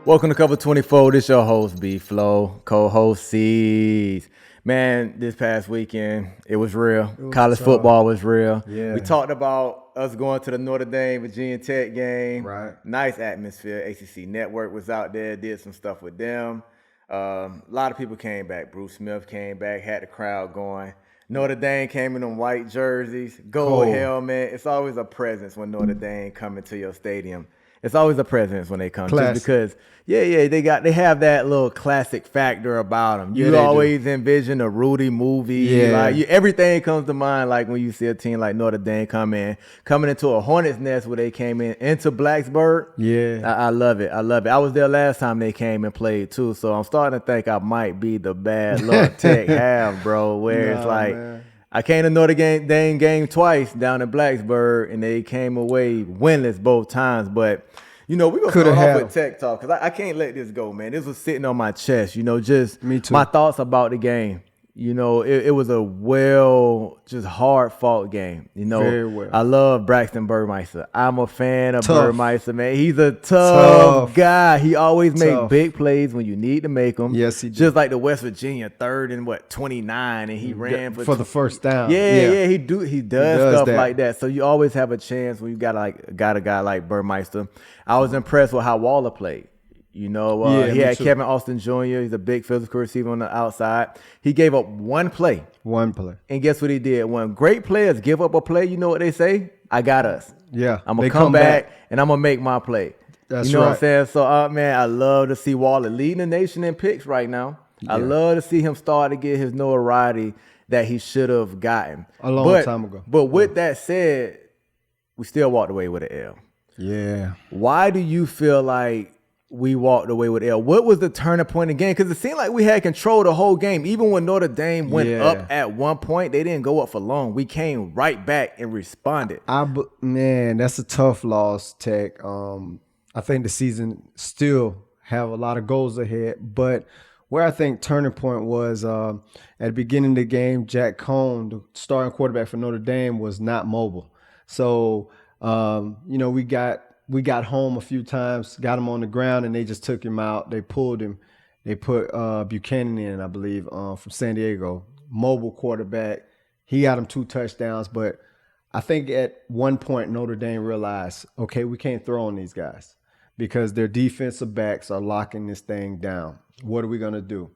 Welcome to Cover 24. This your host, B-Flow, co-host C's. Man, this past weekend, it was real. College football was real. Yeah. We talked about us going to the Notre Dame, Virginia Tech game. Right. Nice atmosphere. ACC Network was out there, did some stuff with them. A lot of people came back. Bruce Smith came back, had the crowd going. Notre Dame came in them white jerseys, gold helmet. It's always a presence when Notre Dame come into your stadium. It's always a presence when they come, just because, they have that little classic factor about them. You always envision a Rudy movie, everything comes to mind. Like when you see a team like Notre Dame coming into a hornet's nest where they came into Blacksburg. Yeah, I love it. I was there last time they came and played too, so I'm starting to think I might be the bad luck Tech have, bro. Where it's like. Man. I came to Notre Dame game twice down in Blacksburg, and they came away winless both times. But, we're going to start off with Tech talk because I can't let this go, man. This was sitting on my chest, just Me too. My thoughts about the game. It was a just hard-fought game. Very well. I love Braxton Burmeister. I'm a fan of Burmeister, man. He's a tough guy. He always makes big plays when you need to make them. Yes, he did. Just like the West Virginia 3rd and 29, and he ran for the first down. Yeah, he does stuff like that. So you always have a chance when you got a guy like Burmeister. I was impressed with how Waller played. He had Kevin Austin Jr. He's a big physical receiver on the outside. He gave up one play. And guess what he did? When great players give up a play, you know what they say? I got us. Yeah. I'm going to come back and I'm going to make my play. That's what I'm saying? So, man, I love to see Waller leading the nation in picks right now. Yeah. I love to see him start to get his notoriety that he should have gotten. A long time ago. But with that said, we still walked away with an L. Yeah. Why do you feel like we walked away with L? What was the turning point in the game? Because it seemed like we had control the whole game. Even when Notre Dame went up at one point, they didn't go up for long. We came right back and responded. Man, that's a tough loss, Tech. I think the season still have a lot of goals ahead. But where I think turning point was at the beginning of the game, Jack Cohn, the starting quarterback for Notre Dame, was not mobile. So, we got home a few times, got him on the ground, and they just took him out. They pulled him. They put Buchanan in, I believe, from San Diego. Mobile quarterback. He got him 2 touchdowns. But I think at one point Notre Dame realized, okay, we can't throw on these guys because their defensive backs are locking this thing down. What are we going to do?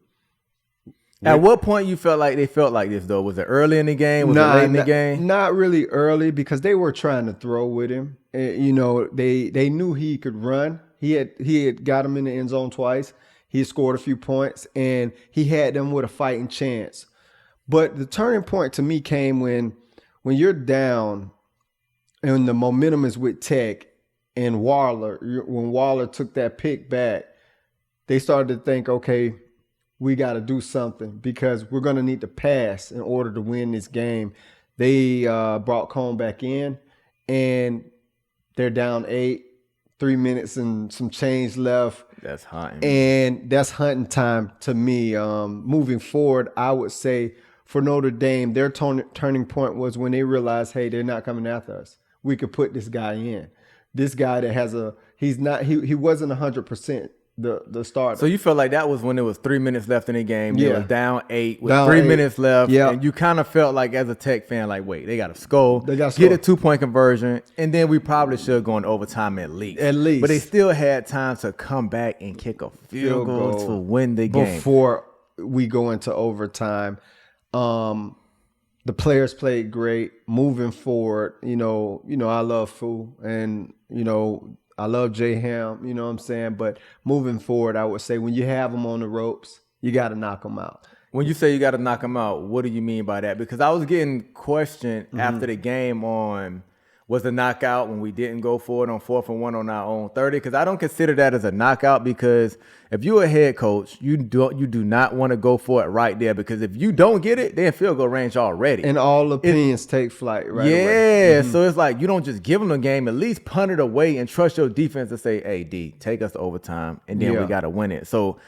At what point you felt like they felt like this, though? Was it early in the game? Was it late in the game? Not really early because they were trying to throw with him. They knew he could run. He had got him in the end zone twice. He had scored a few points, and he had them with a fighting chance. But the turning point to me came when you're down and the momentum is with Tech and Waller. When Waller took that pick back, they started to think, okay, we got to do something because we're going to need to pass in order to win this game. They brought Cohn back in, and they're down 8, 3 minutes and some change left. That's hunting. And that's hunting time to me. Moving forward, I would say for Notre Dame, their turning point was when they realized, hey, they're not coming after us. We could put this guy in. This guy that has he wasn't 100%. The starter. So you felt like that was when it was 3 minutes left in the game. Yeah. It was down 8 with 3 minutes left. Yeah. And you kind of felt like as a Tech fan, like, wait, they got to score, get a 2-point conversion, and then we probably should go into overtime at least. But they still had time to come back and kick a field goal to win the game. Before we go into overtime, the players played great. Moving forward, I love Fu and, I love J. Ham, you know what I'm saying? But moving forward, I would say when you have them on the ropes, you got to knock them out. When you say you got to knock them out, what do you mean by that? Because I was getting questioned after the game on was the knockout when we didn't go for it on 4th and 1 on our own 30. Because I don't consider that as a knockout because if you're a head coach, you do not want to go for it right there because if you don't get it, they're in field goal range already. And all opinions take flight right away. Yeah, so it's like you don't just give them the game, at least punt it away and trust your defense to say, hey, D, take us to overtime, and then we got to win it. So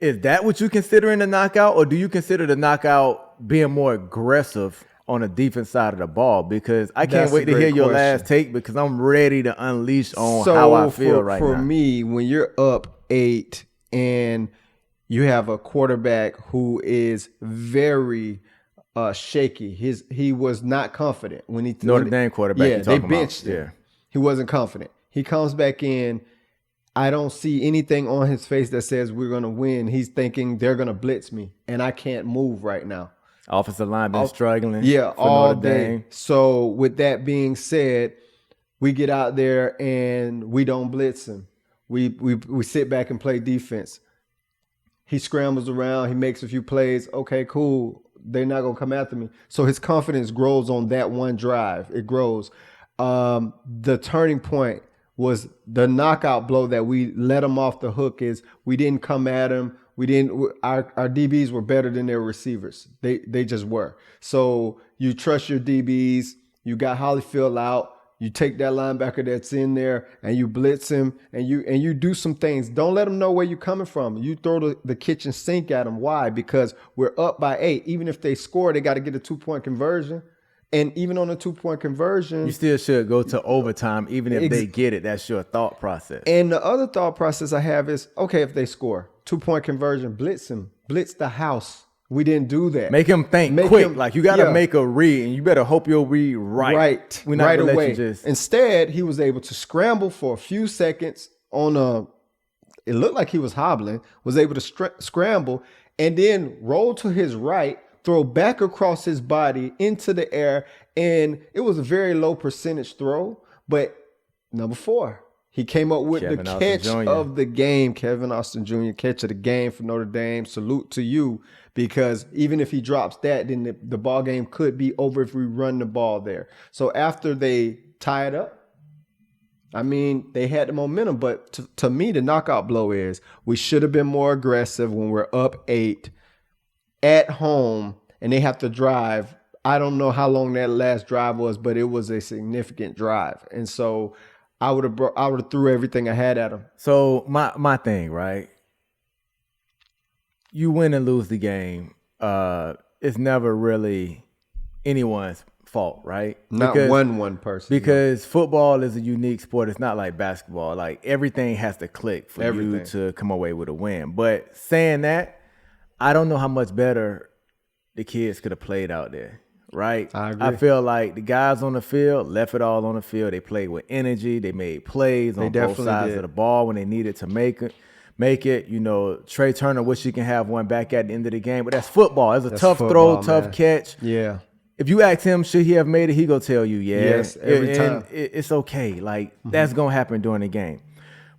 is that what you consider in the knockout, or do you consider the knockout being more aggressive on the defense side of the ball? Because I can't wait to hear your last take because I'm ready to unleash on how I feel right now. For me, when you're up 8 and you have a quarterback who is very shaky. He was not confident when he Notre Dame quarterback. Yeah, they benched him. Yeah. He wasn't confident. He comes back in. I don't see anything on his face that says we're going to win. He's thinking they're going to blitz me, and I can't move right now. Offensive line been struggling. Yeah, for all Notre day. Dame. So with that being said, we get out there and we don't blitz him. We sit back and play defense. He scrambles around. He makes a few plays. Okay, cool. They're not going to come after me. So his confidence grows on that one drive. It grows. The turning point was the knockout blow that we let him off the hook. Is we didn't come at him. Our DBs were better than their receivers. They just were. So you trust your DBs. You got Holyfield out. You take that linebacker that's in there and you blitz him and you do some things. Don't let them know where you're coming from. You throw the kitchen sink at them. Why? Because we're up by 8. Even if they score, they got to get a 2-point conversion. And even on a 2-point conversion, you still should go to overtime, even if they get it. That's your thought process. And the other thought process I have is, okay, if they score, 2-point conversion, blitz him, blitz the house. We didn't do that. Make him think quick. Like you got to make a read, and you better hope you'll read right. Right. We're not right gonna away. Let you just... Instead, he was able to scramble for a few seconds it looked like he was hobbling, was able to scramble, and then roll to his right, throw back across his body into the air. And it was a very low percentage throw, but number 4. He came up with Kevin the Austin catch Jr. of the game. Kevin Austin Jr., catch of the game for Notre Dame. Salute to you, because even if he drops that, then the ball game could be over if we run the ball there. So after they tie it up, I mean, they had the momentum. But to me, the knockout blow is we should have been more aggressive when we're up 8 at home and they have to drive. I don't know how long that last drive was, but it was a significant drive. And so I would have threw everything I had at him. So my thing, right? You win and lose the game. It's never really anyone's fault, right? Not one person. Because football is a unique sport. It's not like basketball. Like everything has to click for you to come away with a win. But saying that, I don't know how much better the kids could have played out there. Right? I agree. I feel like the guys on the field left it all on the field. They played with energy. They made plays on both sides of the ball when they needed to make it. You know, Trey Turner wish he can have one back at the end of the game, but that's football. It's a tough throw, tough catch. Yeah. If you ask him, should he have made it, he gonna tell you, yes, every time. It's okay. Like that's gonna happen during the game.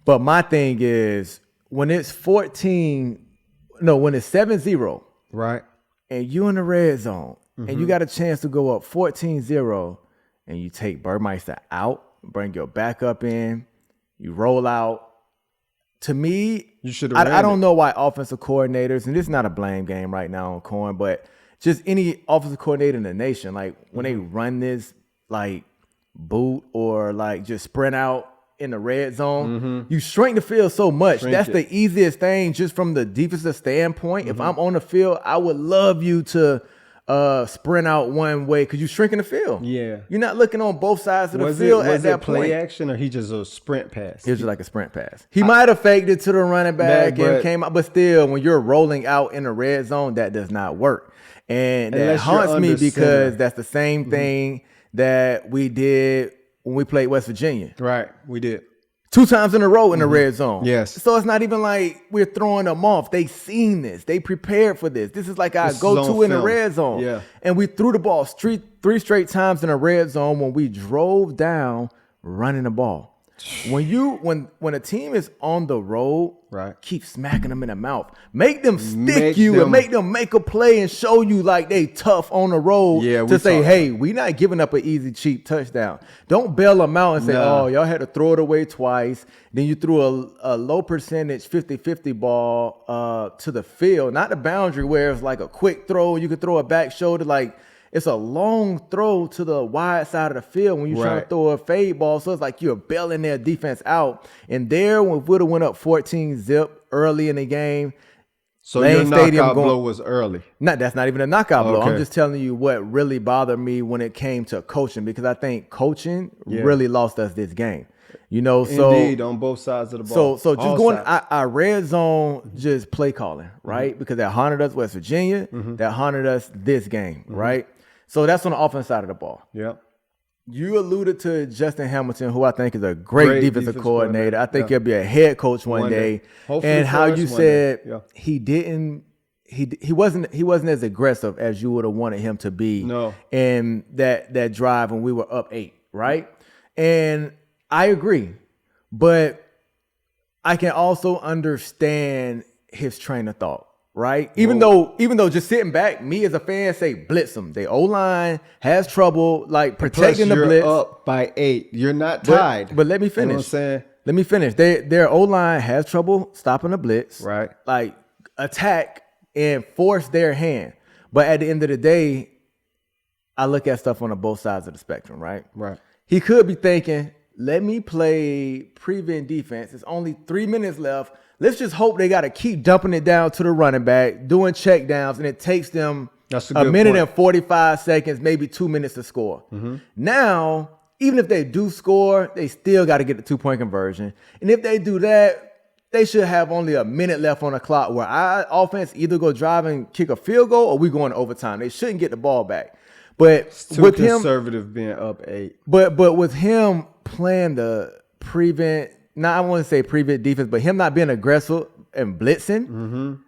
But my thing is when it's 7-0, right, and you in the red zone. And you got a chance to go up 14-0 and you take Burmeister out, bring your backup in, you roll out. To me, you should have. I don't know why offensive coordinators, and this is not a blame game right now on Corn, but just any offensive coordinator in the nation, like when they run this like boot or like just sprint out in the red zone, you shrink the field so much. That's the easiest thing just from the defensive standpoint. If I'm on the field, I would love you to sprint out one way because you're shrinking the field. Yeah. You're not looking on both sides of the field at that point. Was it play action or he just a sprint pass? It was just like a sprint pass. He might have faked it to the running back and came out, but still, when you're rolling out in the red zone, that does not work. And that haunts me because that's the same thing that we did when we played West Virginia. Right, we did. 2 times in a row in the red zone. Yes. So it's not even like we're throwing them off. They seen this. They prepared for this. This is like our go-to in the red zone. Yeah. And we threw the ball 3 straight times in the red zone when we drove down running the ball. When a team is on the road, right, keep smacking them in the mouth. Make them stick you and make them make a play and show you like they tough on the road to say, hey, we not giving up an easy, cheap touchdown. Don't bail them out and say, oh, y'all had to throw it away twice. Then you threw a low percentage 50-50 ball to the field, not the boundary where it's like a quick throw. You could throw a back shoulder like it's a long throw to the wide side of the field when you're trying to throw a fade ball. So it's like you're bailing their defense out. And there, when we would have went up 14-0 early in the game. So your knockout blow was early. That's not even a knockout blow. I'm just telling you what really bothered me when it came to coaching, because I think coaching really lost us this game. You know, so Indeed, on both sides of the ball. so just All going, sides. I red zone just play calling, right? Because that haunted us West Virginia, that haunted us this game, right? So that's on the offense side of the ball. Yep. You alluded to Justin Hamilton, who I think is a great defensive coordinator. I think Yeah. he'll be a head coach one day. Hopefully And for how us you one said day. Yeah. he wasn't as aggressive as you would have wanted him to be. No. In that drive when we were up 8, right? And I agree, but I can also understand his train of thought. Right, even though just sitting back, me as a fan say blitz them. The O-line has trouble like protecting the Plus, blitz. you're up by 8. You're not tied. But let me finish. You know what I'm saying? Let me finish. Their O-line has trouble stopping the blitz. Right. Like attack and force their hand. But at the end of the day, I look at stuff on both sides of the spectrum, right? Right. He could be thinking, let me play prevent defense. It's only 3 minutes left. Let's just hope they got to keep dumping it down to the running back, doing check downs, and it takes them a minute and 45 seconds, maybe 2 minutes to score. Now, even if they do score, they still got to get the 2-point conversion. And if they do that, they should have only a minute left on the clock where our offense either go drive and kick a field goal or we go into overtime. They shouldn't get the ball back. But with him, conservative being up 8. But with him playing the prevent, now I want to say prevent defense, but him not being aggressive and blitzing,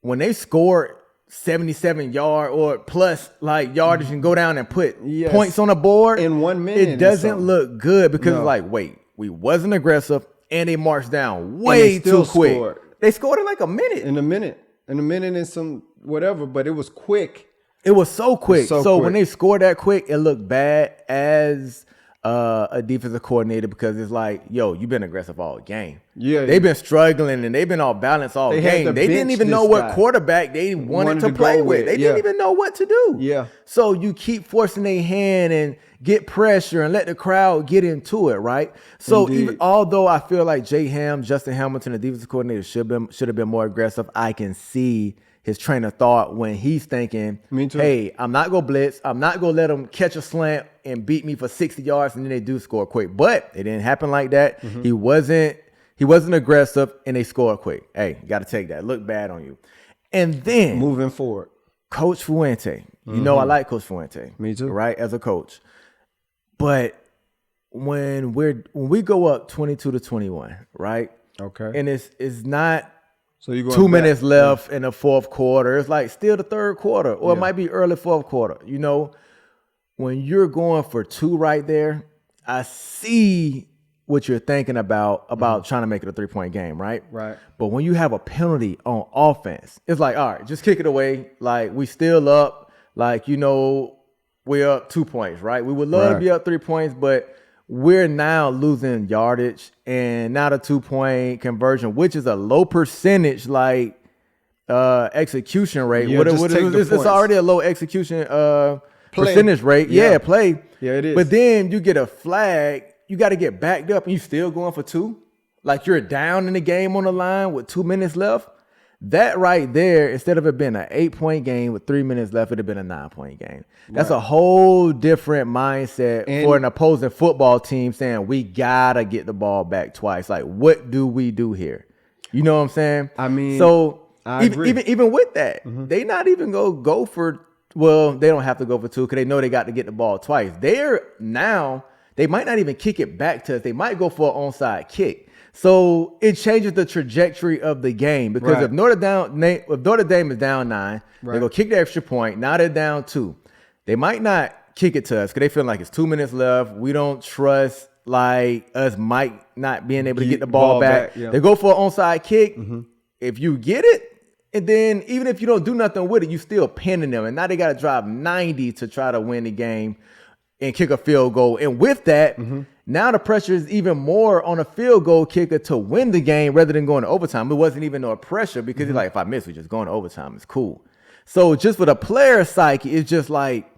when they score 77 yard or plus like yardage and go down and put points on the board in 1 minute, it doesn't look good because it's like, wait, we wasn't aggressive and they marched down way too quick. They scored in like a minute. In a minute and some whatever, but it was quick. It was so quick. So quick. When they scored that quick, it looked bad as a defensive coordinator because it's like, yo, you've been aggressive all game. Yeah, they've been struggling and they've been all balanced all game. They didn't even know what quarterback they wanted to play with. They didn't even know what to do. Yeah. So you keep forcing their hand and get pressure and let the crowd get into it, right? So even although I feel like Justin Hamilton, the defensive coordinator, should have been more aggressive, I can see his train of thought when he's thinking, hey, I'm not going to blitz. I'm not going to let them catch a slant and beat me for 60 yards and then they do score quick. But it didn't happen like that. He wasn't aggressive and they scored quick. Hey, you got to take that. Look bad on you. And then moving forward, Coach Fuente. You know I like Coach Fuente. Me too. Right, as a coach. But when we go up 22-21, right? Okay. And it's not so you 2 minutes left in the fourth quarter. It's like still the third quarter, or it might be early fourth quarter. You know, when you're going for 2 right there, I see what you're thinking about trying to make it a 3-point game, right? Right. But when you have a penalty on offense, it's like, all right, just kick it away. Like, we still up. Like, you know, we're up 2 points, right? We would love to be up 3 points, but we're now losing yardage and not a 2-point conversion, which is a low percentage, like execution rate. Yeah, it's already a low execution percentage rate. Yeah, play. Yeah, it is. But then you get a flag. You got to get backed up and you still going for 2. Like you're down in the game on the line with 2 minutes left. That right there, instead of it being an 8-point game with 3 minutes left, it'd have been a 9-point game. That's a whole different mindset for an opposing football team saying, we got to get the ball back twice. Like, what do we do here? You know what I'm saying? I mean, so I agree. even with that, they not even go for, well, they don't have to go for 2 because they know they got to get the ball twice. They might not even kick it back to us. They might go for an onside kick. So it changes the trajectory of the game because if Notre Dame is down 9, they go kick the extra point. Now they're down 2. They might not kick it to us because they feel like it's 2 minutes left. We don't trust like us might not being able to get the ball back. They go for an onside kick. If you get it, and then even if you don't do nothing with it, you still pinning them. And now they got to drive 90 to try to win the game and kick a field goal. And with that, now the pressure is even more on a field goal kicker to win the game rather than going to overtime. It wasn't even no pressure because he's like, if I miss, we just going to overtime. It's cool. So just for the player psyche, it's just like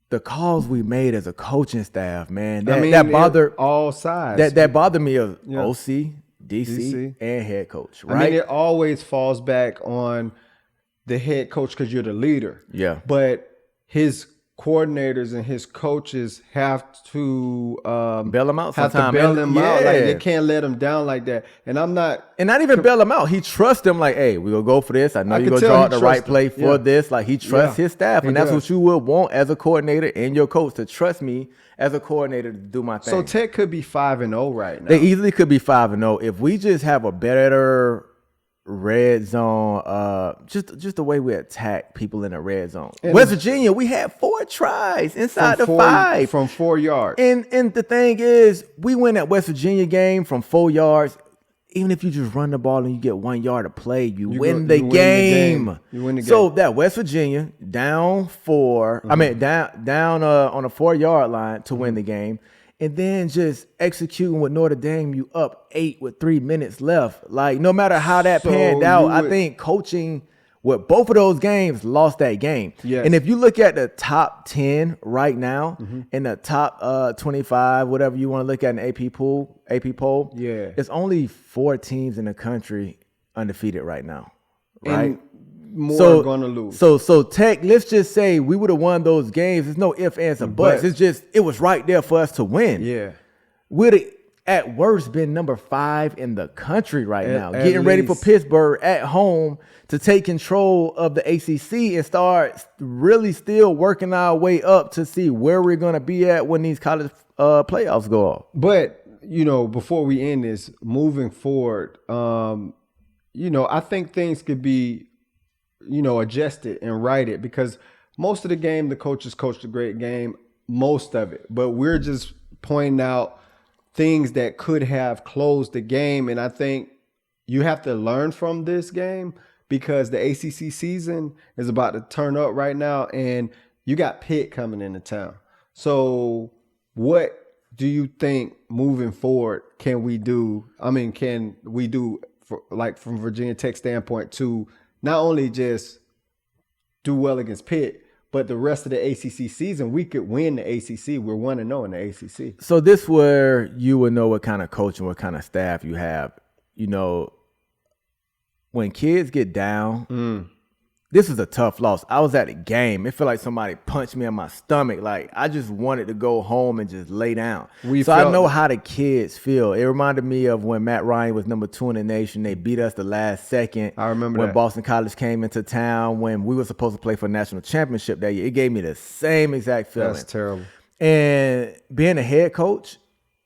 the calls we made as a coaching staff, man. That bothered all sides. That bothered me as OC, DC, and head coach, right? I mean, it always falls back on the head coach because you're the leader. Yeah. But his coordinators and his coaches have to Bail him out have to sometime. bail And- him out. Like yeah. they can't let him down like that. And I'm not. And not even bail him out. He trusts them like, hey, we're going to go for this. I know I you're can going to tell draw he up the trusts right play them. for Yeah. this. Like he trusts Yeah. his staff. He And that's does. what you would want as a coordinator and your coach to trust me as a coordinator to do my thing. So Tech could be 5-0 right now. They easily could be 5-0 if we just have a better red zone. Just the way we attack people in the red zone. And West Virginia, we had 4 tries inside the 5 from 4 yards. And the thing is, we win that West Virginia game from 4 yards. Even if you just run the ball and you get 1 yard of play, you win the game. You win the game. So that West Virginia down 4, I mean down on a 4 yard line to win the game, and then just executing with Notre Dame, you up 8 with 3 minutes left. Like no matter how that So panned out, you I would- think coaching with both of those games lost that game. Yes. And if you look at the top 10 right now Mm-hmm. and the top 25, whatever you want to look at in the AP poll, Yeah. it's only 4 teams in the country undefeated right now. Right? And more are gonna lose. So Tech, let's just say we would have won those games. There's no ifs, ands, or buts. But- It's just it was right there for us to win. Yeah. We'd have at worst been number 5 in the country right now, At getting ready for least. Pittsburgh at home to take control of the ACC and start really still working our way up to see where we're going to be at when these college playoffs go off. But, before we end this, moving forward, I think things could be, adjusted and righted because most of the game, the coaches coached a great game, most of it. But we're just pointing out things that could have closed the game. And I think you have to learn from this game because the ACC season is about to turn up right now and you got Pitt coming into town. So what do you think moving forward can we do? I mean, can we do from Virginia Tech standpoint to not only just do well against Pitt, but the rest of the ACC season, we could win the ACC. We're 1-0 in the ACC. So this where you would know what kind of coach and what kind of staff you have. When kids get down, this is a tough loss. I was at the game. It felt like somebody punched me in my stomach. Like I just wanted to go home and just lay down. I know how the kids feel. It reminded me of when Matt Ryan was number 2 in the nation. They beat us the last second. I remember when that. Boston College came into town when we were supposed to play for a national championship that year. It gave me the same exact feeling. That's terrible. And being a head coach,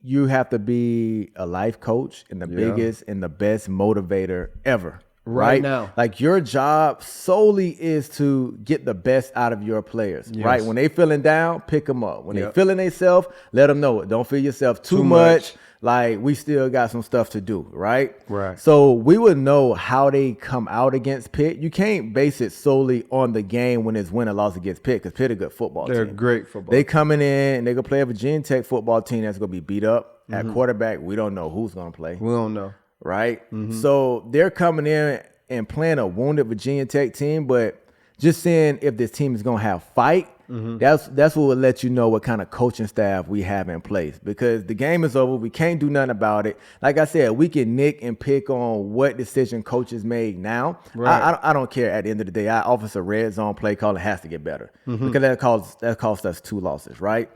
you have to be a life coach and the Yeah. biggest and the best motivator ever. Right now. Like your job solely is to get the best out of your players, Yes. right? When they feeling down, pick them up. When they Yep. feeling themselves, let them know it. Don't feel yourself too much. Like we still got some stuff to do, right? Right. So we would know how they come out against Pitt. You can't base it solely on the game when it's win or loss against Pitt because Pitt a good football They're team. great football. They coming in and they gonna play a Virginia Tech football team that's gonna be beat up at quarterback. We don't know who's gonna play, We don't know. right? So they're coming in and playing a wounded Virginia Tech team, but just seeing if this team is gonna have fight. That's what will let you know what kind of coaching staff we have in place because the game is over. We can't do nothing about it. Like I said, we can nick and pick on what decision coaches made now. Right. I don't care. At the end of the day, our offensive red zone play calling has to get better because that cost us 2 losses, right?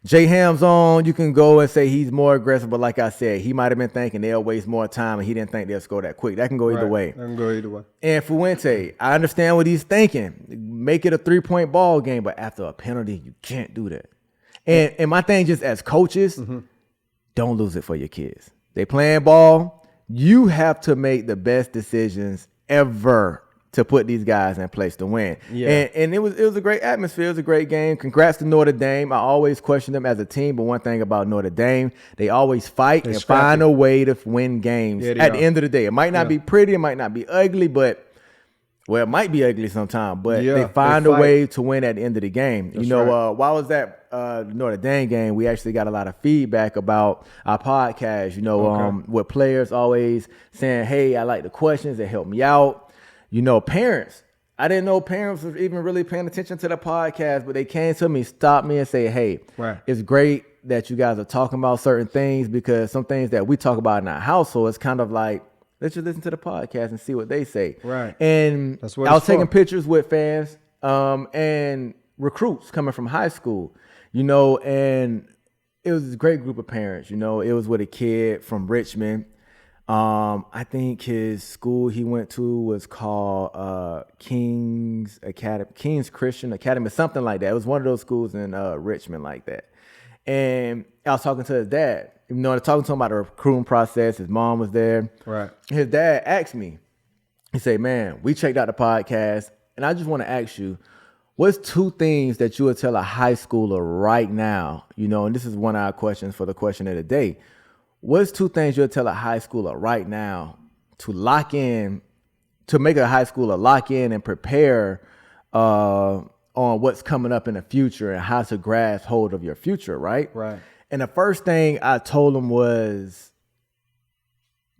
Jay Ham's on, you can go and say he's more aggressive, but like I said, he might have been thinking they'll waste more time and he didn't think they'll score that quick. That can go either Right. way. That can go either way. And Fuente, I understand what he's thinking. Make it a 3-point ball game, but after a penalty, you can't do that. And my thing just as coaches, don't lose it for your kids. They playing ball. You have to make the best decisions ever to put these guys in place to win. Yeah. And it was a great atmosphere. It was a great game. Congrats to Notre Dame. I always question them as a team, but one thing about Notre Dame, they always fight and scrappy. find a way to win games Yeah, they at the are. end of the day. It might not be pretty, it might not be ugly, but well, it might be ugly sometimes, but Yeah, they find they a fight. way to win at the end of the game. That's while I was at Notre Dame game, we actually got a lot of feedback about our podcast, with players always saying, hey, I like the questions, they help me out. Parents, I didn't know parents were even really paying attention to the podcast, but they came to me, stopped me and say, hey, Right. it's great that you guys are talking about certain things because some things that we talk about in our household, it's kind of like, let's just listen to the podcast and see what they say. Right. And That's what I was it's taking for. pictures with fans. And recruits coming from high school, and it was a great group of parents. It was with a kid from Richmond. I think his school he went to was called King's Christian Academy, something like that. It was one of those schools in Richmond like that. And I was talking to his dad. I was talking to him about the recruiting process. His mom was there. Right. His dad asked me, he said, man, we checked out the podcast, and I just want to ask you, what's 2 things that you would tell a high schooler right now? And this is one of our questions for the question of the day. What's 2 things you'll tell a high schooler right now to make a high schooler lock in and prepare on what's coming up in the future and how to grasp hold of your future, right? Right. And the first thing I told him was,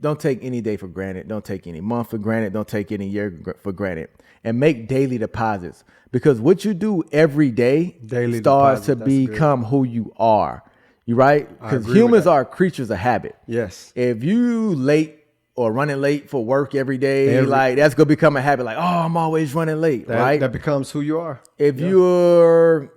don't take any day for granted. Don't take any month for granted. Don't take any year for granted. And make daily deposits. Because what you do every day starts to become who you are. You right? Because humans are creatures of habit. Yes. If you late or running late for work every day, that's gonna become a habit. Like, oh, I'm always running late, right? That becomes who you are. If you're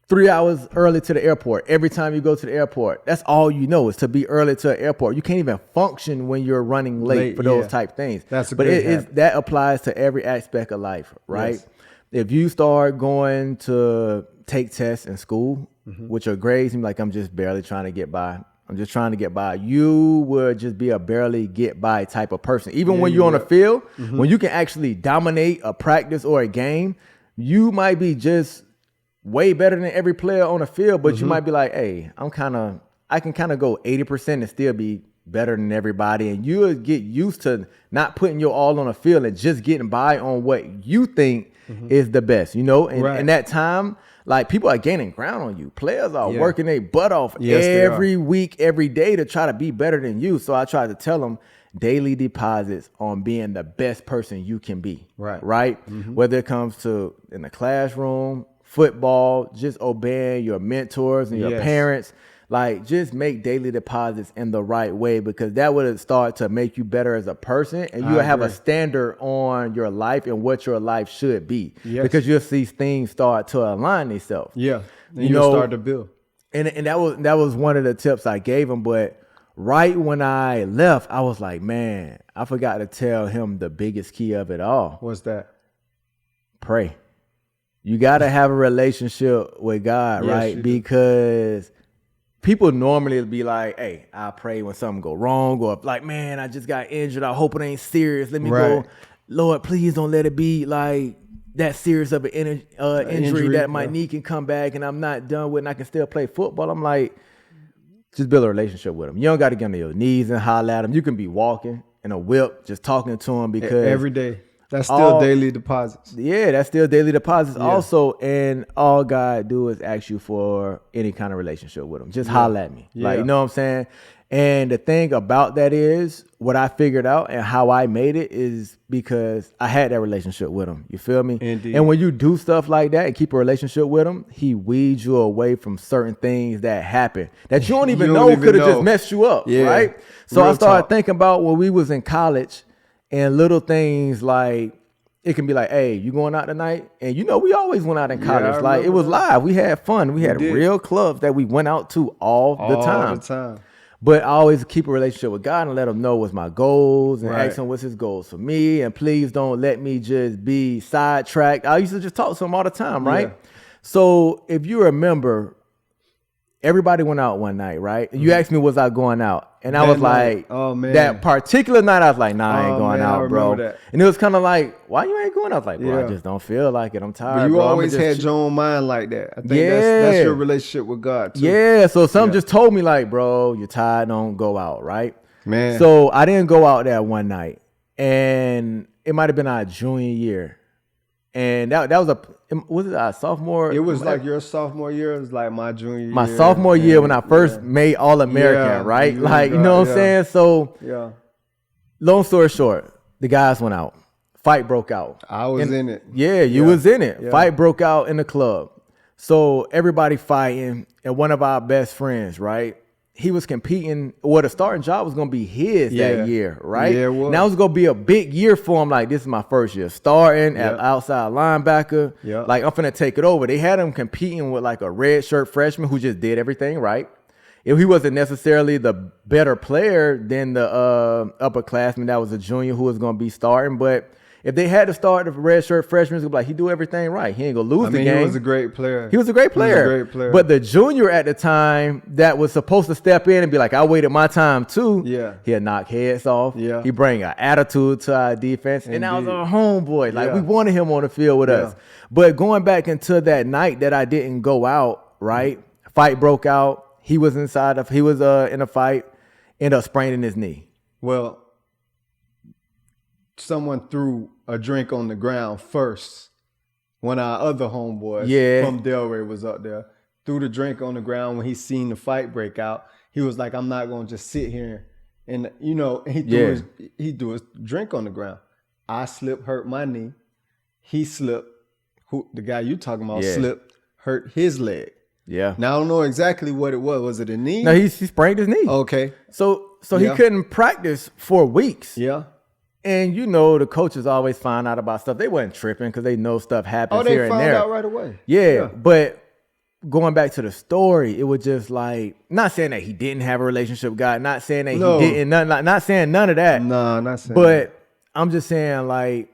3 hours early to the airport, every time you go to the airport, that's all you know is to be early to an airport. You can't even function when you're running late for those type things. That's a good habit. That applies to every aspect of life, right? Yes. If you start going to take tests in school, which are grades, seem like I'm just barely trying to get by. I'm just trying to get by. You would just be a barely get by type of person. Even when you're on the field, when you can actually dominate a practice or a game, you might be just way better than every player on the field, but you might be like, hey, I can kind of go 80% and still be better than everybody. And you'll get used to not putting your all on the field and just getting by on what you think is the best, and in that time, like, people are gaining ground on you. Players are working their butt off every week, every day to try to be better than you. So I try to tell them daily deposits on being the best person you can be. Right. Whether it comes to in the classroom, football, just obeying your mentors and your parents. Like, just make daily deposits in the right way, because that would start to make you better as a person, and you'll have a standard on your life and what your life should be. Because you'll see things start to align themselves. Yeah. And you'll start to build. And that was one of the tips I gave him. But right when I left, I was like, man, I forgot to tell him the biggest key of it all. What's that? Pray. You got to have a relationship with God, right? Because people normally be like, hey, I pray when something go wrong, or like, man, I just got injured. I hope it ain't serious. Let me go. Lord, please don't let it be like that serious of an injury that my knee can come back and I'm not done with and I can still play football. I'm like, just build a relationship with him. You don't got to get on your knees and holler at him. You can be walking in a whip, just talking to him, because every day. That's still daily deposits. Yeah, that's still daily deposits also. And all God do is ask you for any kind of relationship with him. Just holler at me. Like, you know what I'm saying? And the thing about that is, what I figured out and how I made it is because I had that relationship with him. You feel me? Indeed. And when you do stuff like that and keep a relationship with him, he weeds you away from certain things that happen that you don't even know could have just messed you up. Right? So I started thinking about when we was in college, and little things like, it can be like, hey, you going out tonight? And we always went out in college. Like, it was live. We had fun. We had real clubs that we went out to all the time. But I always keep a relationship with God and let him know what's my goals and ask him what's his goals for me. And please don't let me just be sidetracked. I used to just talk to him all the time, right? So if you remember, everybody went out one night, right? You asked me, was I going out? And I was like, oh man, that particular night, I was like, nah, I ain't going out, bro. That. And it was kind of like, why you ain't going out? I was like, bro, I just don't feel like it. I'm tired. But you bro. always had your own mind like that. I think that's your relationship with God too. Yeah. So some just told me like, bro, you're tired, don't go out, right? Man. So I didn't go out that one night. And it might have been our junior year. And that was it our sophomore? It was like your sophomore year. It was like my junior year. My sophomore year when I first made All-American, right? Like, you know what I'm saying? So, long story short, the guys went out. Fight broke out. I was in it. Yeah, you was in it. Yeah. Fight broke out in the club. So everybody fighting, and one of our best friends, right? he was competing, or the starting job was going to be his that year, right? Yeah, it was. Now it was going to be a big year for him. Like, this is my first year starting at outside linebacker. Yeah. Like, I'm finna take it over. They had him competing with like a red shirt freshman who just did everything right. If he wasn't necessarily the better player than the upperclassman that was a junior who was going to be starting, but if they had to start the red shirt freshman, it's like, he do everything right. He ain't gonna lose the game. He was a great player. He was a great player. But the junior at the time that was supposed to step in and be like, I waited my time too. Yeah. He'll knock heads off. Yeah. He bring an attitude to our defense. Indeed. And that was our homeboy. Like, we wanted him on the field with us. But going back into that night that I didn't go out, right? Fight broke out. He was in a fight, ended up spraining his knee. Well, someone threw a drink on the ground first. One of our other homeboys from Delray was up there. Threw the drink on the ground when he seen the fight break out. He was like, I'm not going to just sit here. And, he threw his drink on the ground. I slipped, hurt my knee. He slipped. The guy you talking about slipped, hurt his leg. Yeah. Now, I don't know exactly what it was. Was it a knee? No, he sprained his knee. Okay. So he couldn't practice for weeks. Yeah. And the coaches always find out about stuff. They wasn't tripping because they know stuff happens here and there. Oh, they found out right away. Yeah, but going back to the story, it was just like, not saying that he didn't have a relationship with God, not saying that he didn't, not saying none of that. No, not saying but that. I'm just saying, like,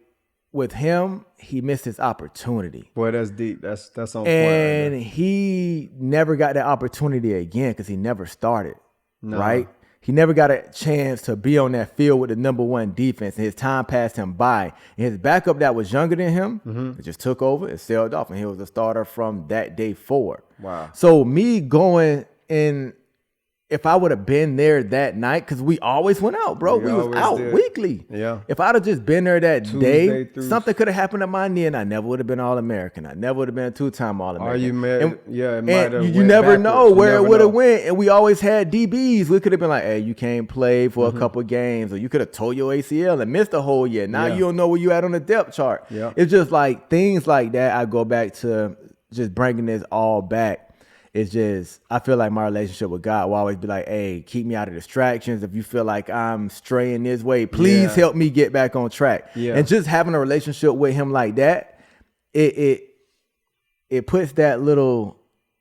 with him, he missed his opportunity. Boy, that's deep. That's on point. And he never got that opportunity again because he never started, right? He never got a chance to be on that field with the number one defense, and his time passed him by. And his backup that was younger than him, it just took over and sailed off, and he was a starter from that day forward. Wow. So me going in, if I would have been there that night, because we always went out, bro. We was out weekly. Yeah. If I'd have just been there that Tuesday day, something could have happened to my knee, and I never would have been All-American. I never would have been a two-time All-American. Are you mad? It might have you went never backwards. know where You it would never have went. And we always had DBs. We could have been like, hey, you can't play for a couple games, or you could have tore your ACL and missed a whole year. Now you don't know where you at on the depth chart. Yeah. It's just like things like that. I go back to just bringing this all back. It's just, I feel like my relationship with God will always be like, hey, keep me out of distractions. If you feel like I'm straying this way, please help me get back on track. Yeah. And just having a relationship with him like that, it puts that little,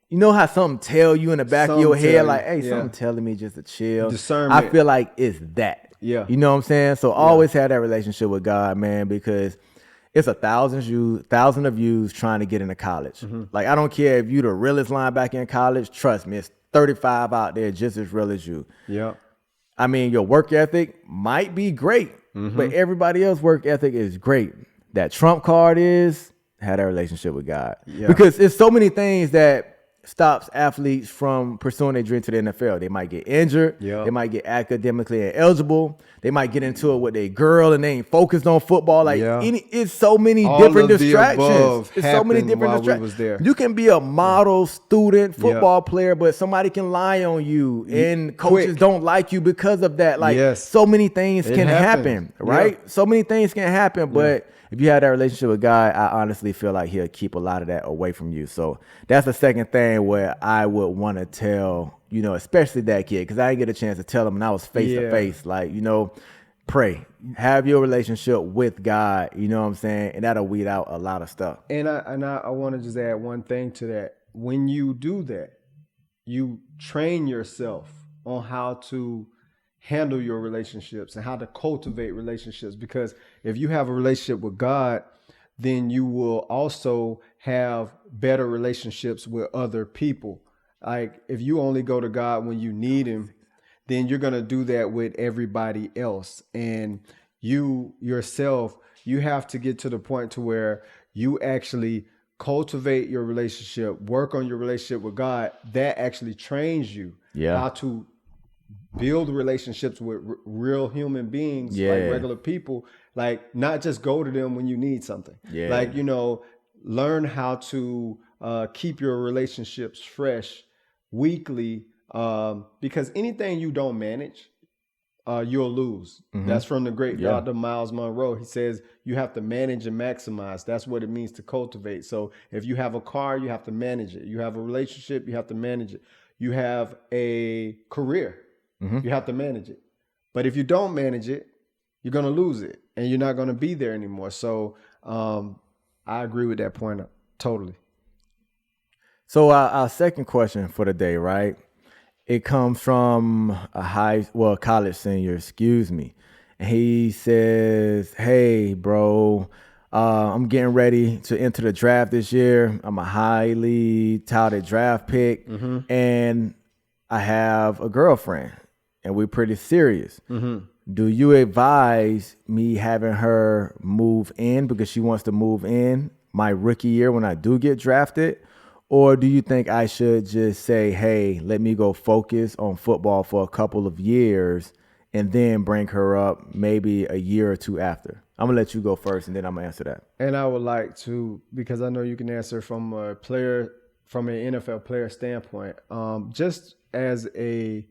you know how something tell you in the back of your head, like, hey, something telling me just to chill. Discernment. I feel like it's that. Yeah. You know what I'm saying? So always have that relationship with God, man, because it's 1,000 of yous trying to get into college. Like, I don't care if you the realest linebacker in college. Trust me, it's 35 out there just as real as you. Yeah. I mean, your work ethic might be great, but everybody else's work ethic is great. That trump card is have that relationship with God. Yeah. Because it's so many things that stops athletes from pursuing their dream to the NFL. They might get injured. They might get academically ineligible. They might get into it with a girl and they ain't focused on football. Like it's so many different distractions. It's so many different distractions. You can be a model student, football player, but somebody can lie on you and coaches don't like you because of that. Like so many things can happen, right? So many things can happen, but if you have that relationship with God, I honestly feel like he'll keep a lot of that away from you. So that's the second thing where I would want to tell, especially that kid, because I didn't get a chance to tell him, and I was face to face. Like, pray, have your relationship with God, you know what I'm saying? And that'll weed out a lot of stuff. And I want to just add one thing to that. When you do that, you train yourself on how to handle your relationships and how to cultivate relationships, because if you have a relationship with God, then you will also have better relationships with other people. Like, if you only go to God when you need him, then you're going to do that with everybody else. And you yourself, you have to get to the point to where you actually cultivate your relationship, work on your relationship with God. That actually trains you how to build relationships with real human beings, like regular people, like not just go to them when you need something. Like, learn how to keep your relationships fresh weekly, because anything you don't manage, you'll lose. That's from the great Dr. Miles Monroe. He says you have to manage and maximize. That's what it means to cultivate. So if you have a car, you have to manage it. You have a relationship, you have to manage it. you have a career. Mm-hmm. You have to manage it. But if you don't manage it, you're going to lose it and you're not going to be there anymore. So I agree with that point totally. So our second question for the day, right? It comes from a college senior, excuse me. And he says, hey, bro, I'm getting ready to enter the draft this year. I'm a highly touted draft pick, and I have a girlfriend, and we're pretty serious. Do you advise me having her move in because she wants to move in my rookie year when I do get drafted? Or do you think I should just say, hey, let me go focus on football for a couple of years and then bring her up maybe a year or two after? I'm going to let you go first, and then I'm going to answer that. And I would like to, because I know you can answer from an NFL player standpoint, just as a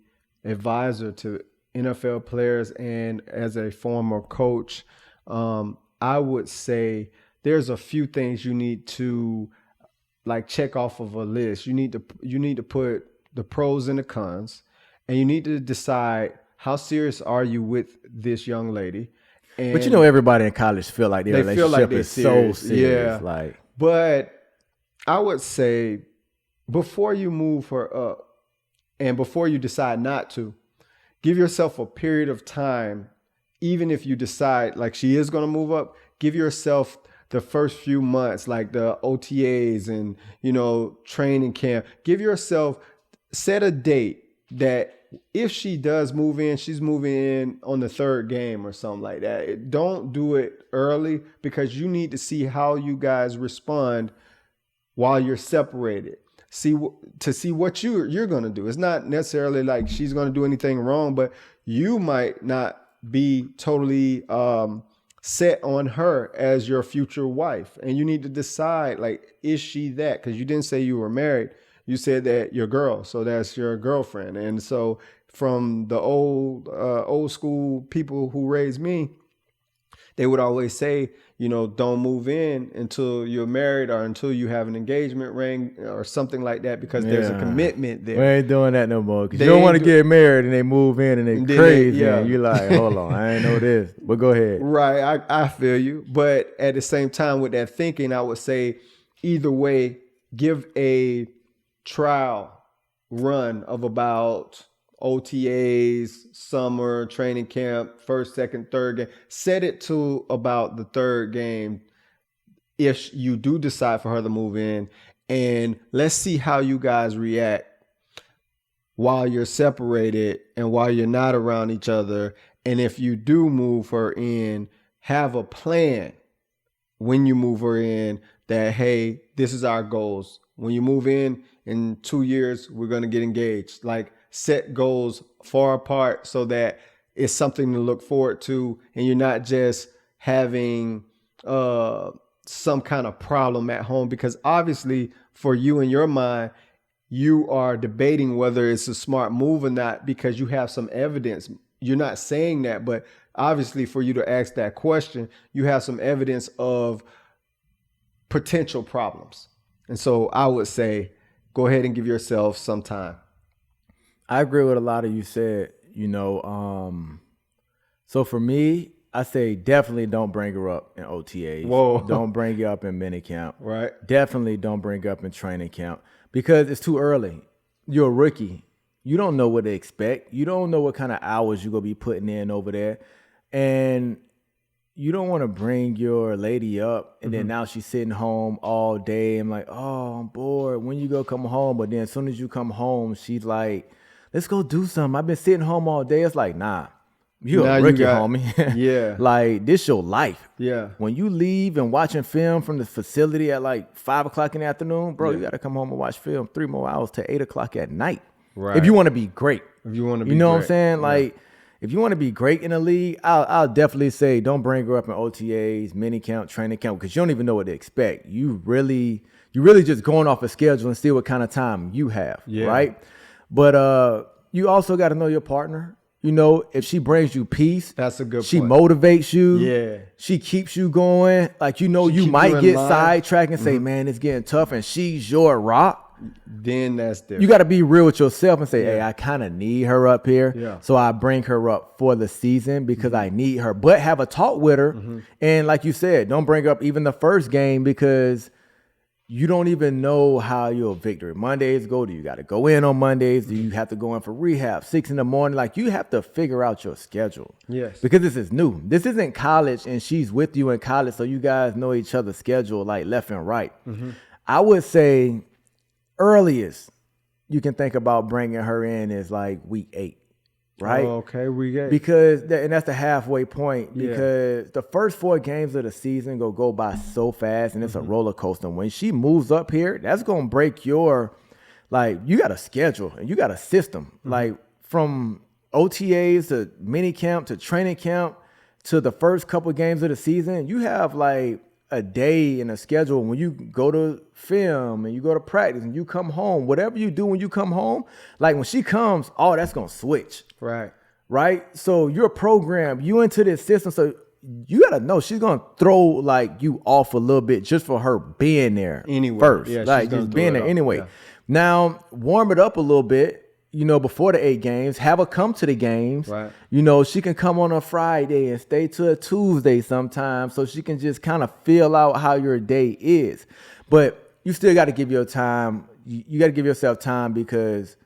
advisor to NFL players and as a former coach, I would say there's a few things you need to check off of a list. You need to put the pros and the cons, and you need to decide how serious are you with this young lady. And but everybody in college feel like their relationship is so serious. Yeah. But I would say before you move her up and before you decide not to, give yourself a period of time. Even if you decide she is going to move up, give yourself the first few months, like the OTAs and, training camp. Give yourself, set a date that if she does move in, she's moving in on the third game or something like that. Don't do it early because you need to see how you guys respond while you're separated. See what you're going to do. It's not necessarily like she's going to do anything wrong, but you might not be totally set on her as your future wife. And you need to decide, is she that? Because you didn't say you were married. You said that your girl. So that's your girlfriend. And so from the old school people who raised me, they would always say, don't move in until you're married or until you have an engagement ring or something like that, because there's a commitment there. We ain't doing that no more because you don't want to get married and they move in and they crazy. And you're like, hold on, I ain't know this. But go ahead. Right. I feel you. But at the same time, with that thinking, I would say either way, give a trial run of about OTAs, summer, training camp, first, second, third game. Set it to about the third game if you do decide for her to move in. And let's see how you guys react while you're separated and while you're not around each other. And if you do move her in, have a plan when you move her in that, hey, this is our goals. When you move in 2 years, we're going to get engaged. Set goals far apart so that it's something to look forward to, and you're not just having some kind of problem at home, because obviously for you in your mind, you are debating whether it's a smart move or not because you have some evidence. You're not saying that, but obviously for you to ask that question, you have some evidence of potential problems. And so I would say, go ahead and give yourself some time. I agree with a lot of you said, so for me, I say definitely don't bring her up in OTAs. Whoa. Don't bring her up in minicamp. Right. Definitely don't bring her up in training camp because it's too early. You're a rookie. You don't know what to expect. You don't know what kind of hours you're going to be putting in over there. And you don't want to bring your lady up and then now she's sitting home all day and like, oh, I'm bored. When you go come home? But then as soon as you come home, she's like, let's go do something. I've been sitting home all day. It's like, nah, you're a rookie, homie. Yeah. This your life. Yeah. When you leave and watching film from the facility at 5 o'clock in the afternoon, bro, you got to come home and watch film 3 more hours to 8 o'clock at night. Right. If you want to be great. If you want to be You know great. what I'm saying? If you want to be great in the league, I'll definitely say don't bring her up in OTAs, mini camp, training camp, because you don't even know what to expect. You really just going off a schedule and see what kind of time you have, right? But you also got to know your partner. If she brings you peace, that's a good she point. motivates you. Yeah. She keeps you going. You might get sidetracked and say, man, it's getting tough, and she's your rock. then that's different. You got to be real with yourself and say, hey, I kind of need her up here. Yeah. So I bring her up for the season because I need her. But have a talk with her. And like you said, don't bring her up even the first game because you don't even know how your victory Mondays go. Do you got to go in on Mondays? Do you have to go in for rehab 6 a.m? Like you have to figure out your schedule. Yes. Because this is new. This isn't college and she's with you in college. So you guys know each other's schedule like left and right. I would say earliest you can think about bringing her in is like week 8. Right. Oh, okay, we get because and that's the halfway point because the first 4 games of the season go by so fast and it's a roller coaster. When she moves up here, that's gonna break your you got a schedule and you got a system like from OTAs to mini camp to training camp to the first couple games of the season. You have like a day in a schedule when you go to film and you go to practice and you come home, whatever you do when you come home, like when she comes, that's going to switch. Right. So you're programmed, you into this system. So you got to know she's going to throw like you off a little bit just for her being there first. Yeah, like just being there anyway. Yeah. Now warm it up a little bit. Before the 8 games, have her come to the games. Right. She can come on a Friday and stay to a Tuesday sometimes so she can just kind of feel out how your day is. But you still got to give your time. You got to give yourself time because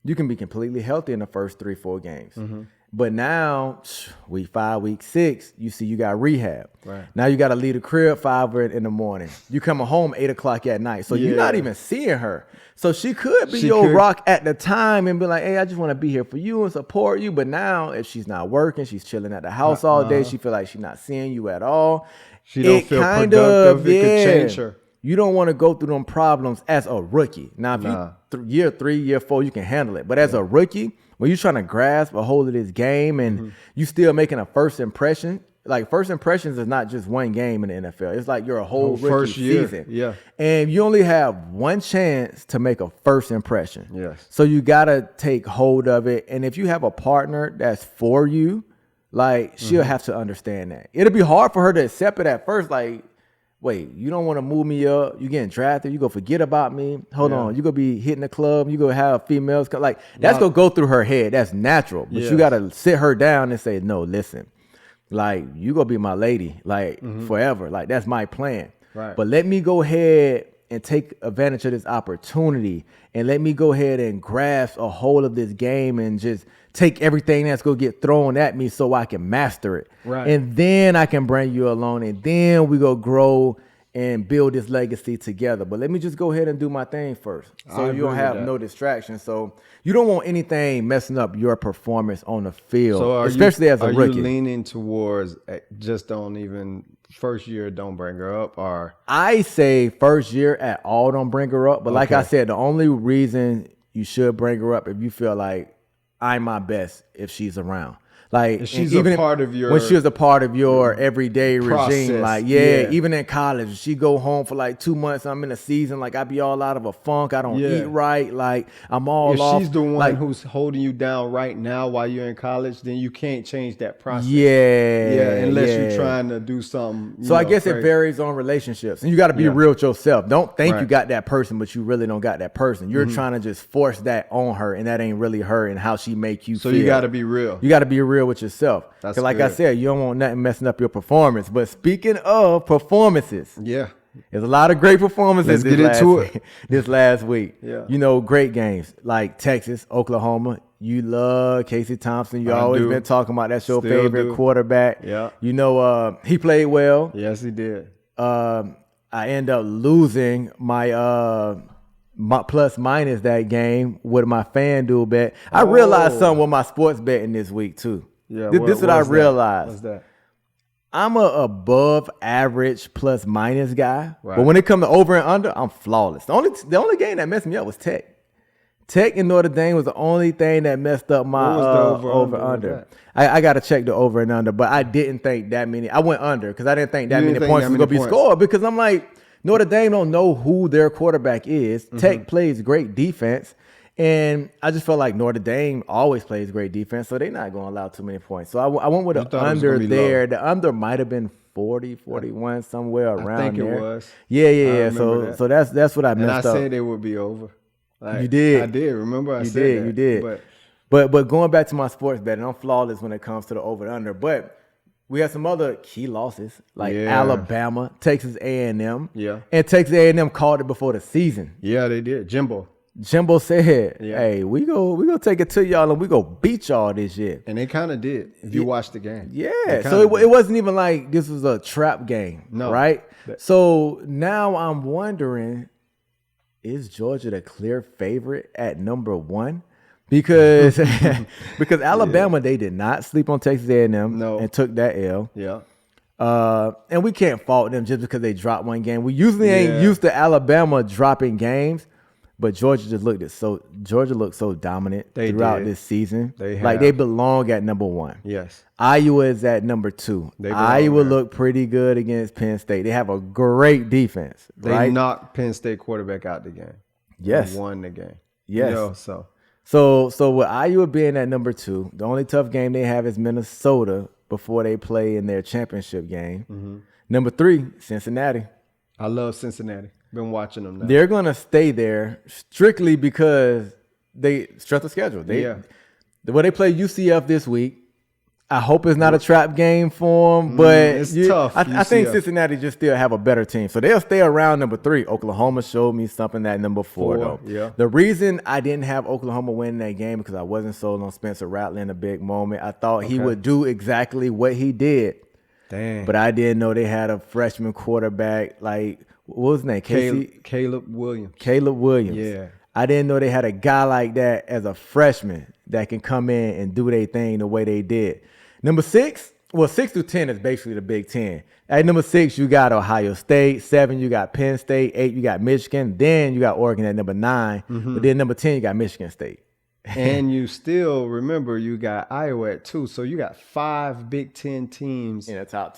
you can be completely healthy in the first 3-4 games. But now, week 5, week 6, you see you got rehab. Right. Now you got to leave the crib 5 in the morning. You coming home 8 o'clock at night. So you're not even seeing her. So she could be your rock at the time and be like, hey, I just want to be here for you and support you. But now if she's not working, she's chilling at the house all day. She feel like she's not seeing you at all. She don't feel productive. It could change her. You don't want to go through them problems as a rookie. Now, if you year 3, year 4, you can handle it. But as a rookie, when you're trying to grasp a hold of this game and you still making a first impression, like first impressions is not just one game in the NFL. It's like you're a whole rookie first year. season. Yeah. And you only have one chance to make a first impression. Yes. So you got to take hold of it. And if you have a partner that's for you, like she'll have to understand that. It'll be hard for her to accept it at first. Like, wait, you don't want to move me up. You getting drafted. You gonna forget about me. Hold on. You gonna be hitting the club. You gonna have females. Like that's gonna go through her head. That's natural. But you gotta sit her down and say, no, listen, like you gonna be my lady, like forever. Like that's my plan. Right. But let me go ahead and take advantage of this opportunity and let me go ahead and grasp a hold of this game and just take everything that's going to get thrown at me so I can master it. Right. And then I can bring you along and then we go grow and build this legacy together. But let me just go ahead and do my thing first. So you don't have no distractions. So you don't want anything messing up your performance on the field, so especially as a rookie. Are you leaning towards just don't even first year, don't bring her up? Or I say first year at all, don't bring her up. But like I said, the only reason you should bring her up if you feel like I'm my best if she's around. Like she's a part of your when she was a part of your everyday process. regime. Like even in college, she go home for like 2 months. I'm in a season, like I be all out of a funk. I don't eat right. Like I'm all off. If she's the one who's holding you down right now while you're in college, then you can't change that process. Unless you're trying to do something. So I guess it varies on relationships, and you got to be real with yourself. Don't think you got that person, but you really don't got that person. You're trying to just force that on her, and that ain't really her and how she make you feel. So you got to be real. You got to be real with yourself. That's like good. I said, you don't want nothing messing up your performance. But speaking of performances, there's a lot of great performances this last week. Great games like Texas, Oklahoma. You love Casey Thompson. You always been talking about that's your favorite quarterback. He played well. Yes, he did. I end up losing my plus minus that game with my FanDuel bet. I realized something with my sports betting this week too. This is what I realized. What's that? I'm a above average plus minus guy, right. But when it comes to over and under, I'm flawless. The only game that messed me up was Tech. Tech and Notre Dame was the only thing that messed up my over under. I got to check the over and under, but I didn't think that many. I went under because I didn't think that many points was going to be scored because I'm like, Notre Dame don't know who their quarterback is. Tech plays great defense. And I just felt like Notre Dame always plays great defense, so they're not going to allow too many points. So I went with the under there. The under might have been 40, 41, somewhere around there. I think it was. Yeah. So that's what I messed up. And I said it would be over. Like, You did. I did. Remember, I You said did. that. You did. But going back to my sports betting, I'm flawless when it comes to the over and under. But we have some other key losses like Alabama, Texas A&M. Yeah. And Texas A&M called it before the season. Yeah, they did. Jimbo said, "Hey, we go take it to y'all and we go beat y'all this year." And they kind of did. If you watch the game, yeah. So it wasn't even like this was a trap game, right? So now I'm wondering, is Georgia the clear favorite at number 1? Because Alabama they did not sleep on Texas A&M and took that L. Yeah. And we can't fault them just because they dropped one game. We usually ain't used to Alabama dropping games. But Georgia looked so dominant throughout this season. They belong at number 1. Yes. Iowa is at number 2. Iowa looked pretty good against Penn State. They have a great defense. They knocked Penn State quarterback out the game. Yes. They won the game. Yes. So with Iowa being at number 2, the only tough game they have is Minnesota before they play in their championship game. Mm-hmm. Number 3, Cincinnati. I love Cincinnati. Been watching them now. They're going to stay there strictly because they strength of schedule. They play UCF this week. I hope it's not a trap game for them, but it's tough. I think Cincinnati just still have a better team. So they'll stay around number 3. Oklahoma showed me something at number 4 though. Yeah. The reason I didn't have Oklahoma winning that game because I wasn't sold on Spencer Rattler in a big moment. I thought he would do exactly what he did. Dang. But I didn't know they had a freshman quarterback like – what was his name? Caleb Williams. Caleb Williams. Yeah. I didn't know they had a guy like that as a freshman that can come in and do their thing the way they did. Number 6, 6 through 10 is basically the Big Ten. At number 6, you got Ohio State. 7, you got Penn State. 8, you got Michigan. Then you got Oregon at number 9. Mm-hmm. But then number 10, you got Michigan State. And you still remember you got Iowa at 2, so you got 5 Big Ten teams in the top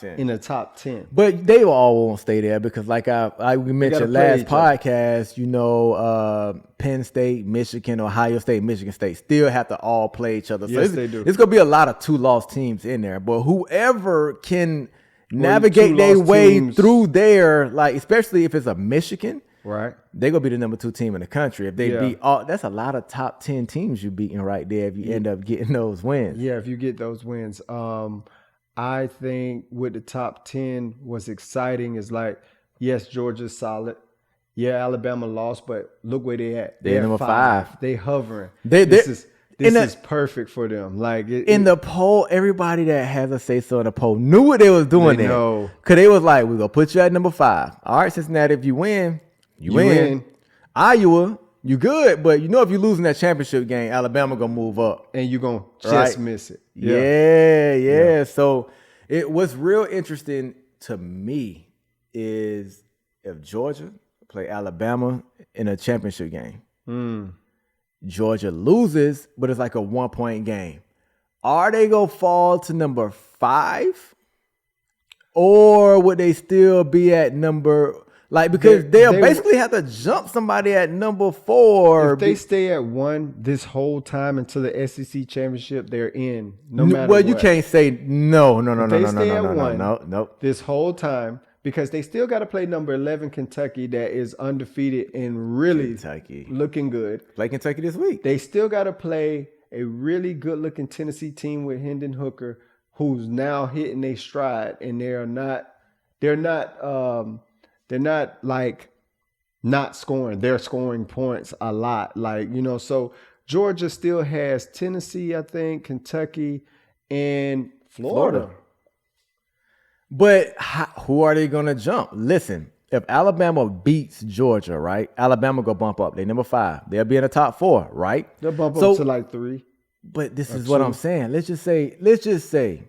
10. But they all won't stay there because, like we mentioned last podcast, Penn State, Michigan, Ohio State, Michigan State still have to all play each other. So yes, they do. It's gonna be a lot of 2-loss teams in there, but whoever can navigate their way through there, like especially if it's a Michigan. Right. They're going to be the number 2 team in the country. If they beat that's a lot of top 10 teams you're beating right there if you end up getting those wins. Yeah, if you get those wins. I think with the top 10, what's exciting is like, yes, Georgia's solid. Yeah, Alabama lost, but look where they at. They're number 5. They hovering. This is perfect for them. Like in the poll, everybody that has a say so in the poll knew what they was doing there. Because they was like, we're going to put you at number 5. All right, Cincinnati, if you win, you win. Iowa, you good, but if you lose in that championship game, Alabama gonna move up. And you're gonna just miss it. Yeah. So what's real interesting to me is if Georgia play Alabama in a championship game. Georgia loses, but it's like a 1-point game. Are they gonna fall to number 5? Or would they still be at number because they'll basically have to jump somebody at number 4. If they stay at 1 this whole time until the SEC championship, they're in. No matter what. Well, you can't say no. This whole time, because they still got to play number 11 Kentucky that is undefeated and really looking good. Play Kentucky this week. They still got to play a really good looking Tennessee team with Hendon Hooker, who's now hitting their stride, and they're not like not scoring. They're scoring points a lot. So Georgia still has Tennessee, I think, Kentucky, and Florida. But who are they going to jump? Listen, if Alabama beats Georgia, right? Alabama go bump up. They number 5. They'll be in the top 4, right? They'll bump up to like 3. But this is what I'm saying. Let's just say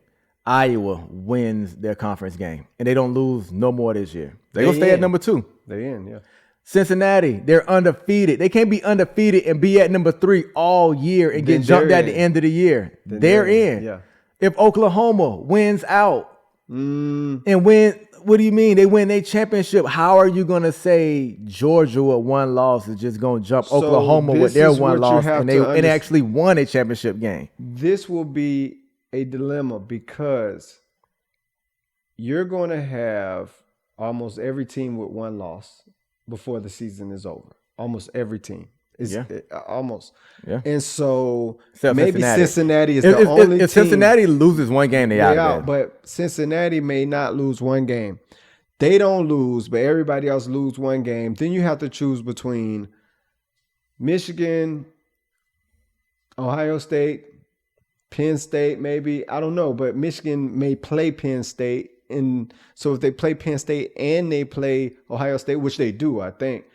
Iowa wins their conference game and they don't lose no more this year. They're going to stay at number 2. They in, yeah. Cincinnati, they're undefeated. They can't be undefeated and be at number 3 all year and get jumped at the end of the year. They're in. Yeah. If Oklahoma wins out and what do you mean? They win their championship. How are you going to say Georgia with 1 loss is just going to jump Oklahoma with their 1 loss and they actually won a championship game? This will be a dilemma because you're going to have almost every team with 1 loss before the season is over. Almost every team. Almost. Yeah. And so Except maybe Cincinnati is if, the if, only if team. Cincinnati loses one game, they out. But Cincinnati may not lose one game. They don't lose, but everybody else lose one game. Then you have to choose between Michigan, Ohio State, Penn State, maybe. I don't know, but Michigan may play Penn State. And so if they play Penn State and they play Ohio State, which they do, I think,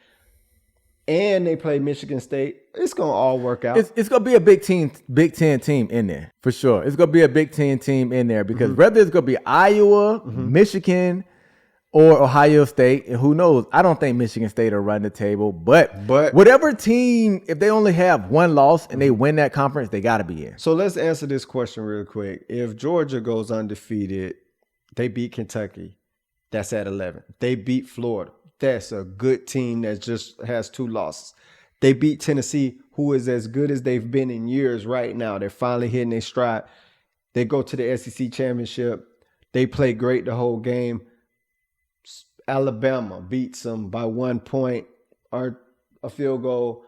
and they play Michigan State, it's going to all work out. It's going to be a Big Ten team in there, for sure. It's going to be a Big Ten team in there because whether it's going to be Iowa, Michigan, or Ohio State, and who knows? I don't think Michigan State will run the table, but whatever team, if they only have one loss and they win that conference, they got to be in. So let's answer this question real quick. If Georgia goes undefeated, they beat Kentucky, that's at 11. They beat Florida. That's a good team that just has 2 losses. They beat Tennessee, who is as good as they've been in years right now. They're finally hitting their stride. They go to the SEC championship. They play great the whole game. Alabama beats them by 1 point or a field goal.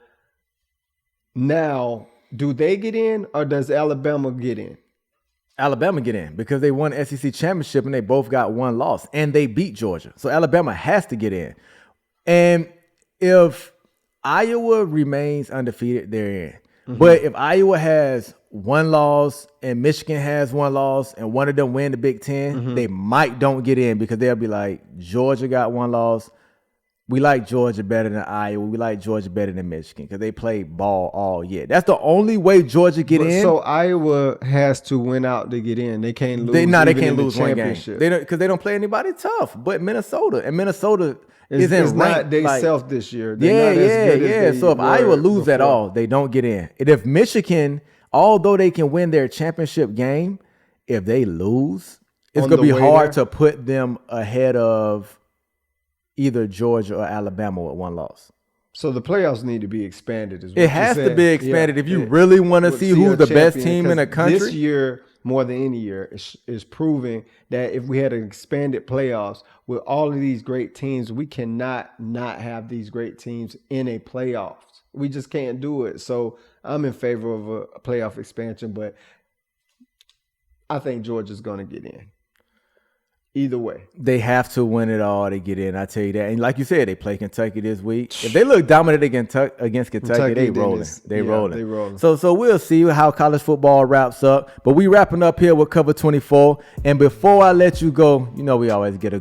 Now, do they get in or does Alabama get in? Alabama get in because they won SEC championship and they both got 1 loss and they beat Georgia. So Alabama has to get in. And if Iowa remains undefeated, they're in. But if Iowa has 1 loss and Michigan has 1 loss and one of them win the Big Ten, they might don't get in because they'll be like, Georgia got 1 loss. We like Georgia better than Iowa. We like Georgia better than Michigan because they play ball all year. That's the only way Georgia get in. So Iowa has to win out to get in. They can't lose. They can't lose one game. Because they don't play anybody tough. But Minnesota isn't not they self this year. They're So if Iowa lose at all, they don't get in. And if Michigan, although they can win their championship game, if they lose, it's going to be hard to put them ahead of either Georgia or Alabama with 1 loss. So the playoffs need to be expanded. It has to be expanded if you really want to see who's the best team in the country. This year, more than any year, is proving that if we had an expanded playoffs with all of these great teams, we cannot not have these great teams in a playoffs. We just can't do it. So I'm in favor of a playoff expansion, but I think Georgia's going to get in. Either way. They have to win it all to get in, I tell you that. And like you said, they play Kentucky this week. If they look dominant against Kentucky, they rolling. They rolling. So we'll see how college football wraps up. But we wrapping up here with Cover 24. And before I let you go, you know we always got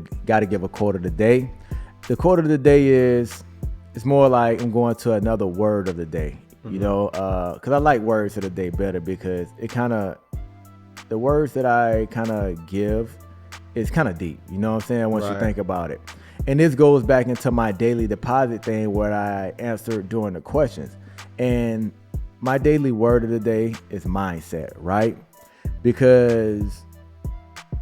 to give a quote of the day. The quote of the day is, it's more like I'm going to another word of the day. You know, because I like words of the day better because it kind of, the words that I kind of give, it's kind of deep, you know what I'm saying, once you think about it. And this goes back into my daily deposit thing where I answered during the questions. And my daily word of the day is mindset, right? Because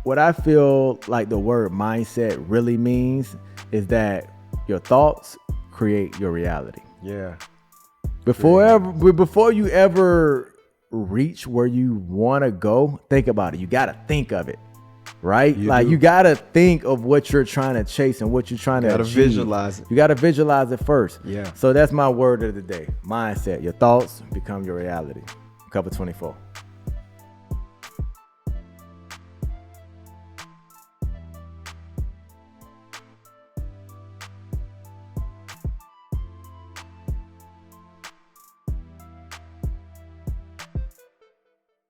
what I feel like the word mindset really means is that your thoughts create your reality. Yeah. Before you ever reach where you want to go, think about it. You got to think of it. Right? You got to think of what you're trying to chase and what you're trying to achieve. Visualize it. You got to visualize it first. Yeah. So that's my word of the day. Mindset. Your thoughts become your reality. Cover 24.